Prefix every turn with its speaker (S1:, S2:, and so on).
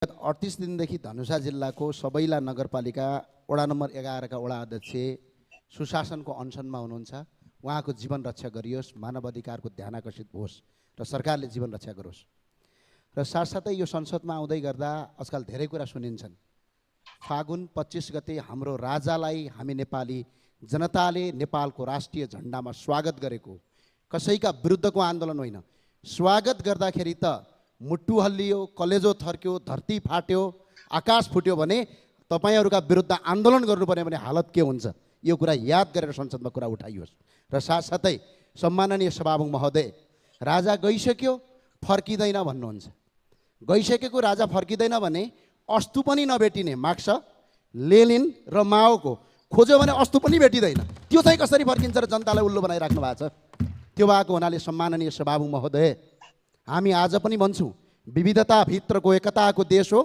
S1: 38 दिनदेखि धनुषा जिल्लाको सबैला नगरपालिका वडा नम्बर 11 का वडा अध्यक्ष सुशासनको अनसनमा हुनुहुन्छ। उहाँको जीवन रक्षा गरियोस्, मानव अधिकारको ध्यान आकर्षित होस् र सरकारले जीवन रक्षा गरोस्। र साथसाथै यो संसदमा आउँदै गर्दा आजकल धेरै कुरा सुनिन्छन्। फागुन 25 गते हाम्रो राजालाई हामी नेपाली जनताले नेपालको राष्ट्रिय झण्डामा स्वागत गरेको कसैका विरुद्धको आन्दोलन होइन। स्वागत गर्दाखेरि त मुट्टु हल्लियो, कलेजो थर्क्यो, धरती फाट्यो, आकाश फुट्यो भने तपाईहरुका विरुद्ध आन्दोलन गर्नुपर्ने भने हालत के हुन्छ, यो कुरा याद गरेर संसदमा कुरा उठाइयोस्। र साथसाथै सम्माननीय सभामुख महोदय, राजा गइसक्यो फर्किदैन भन्नुहुन्छ। गइसकेको राजा फर्किदैन भने अस्तु पनि नभेटिने मार्क्स, लेनिन र माओको खोज्यो भने अस्तु पनि भेटिँदैन। त्यो चाहिँ कसरी फर्किन्छ र जनतालाई उल्लु बनाइराख्नु भएको छ। त्यो भएको हुनाले सम्माननीय सभामुख महोदय, हामी आज पनि भन्छौँ विविधता भित्रको एकताको देश हो।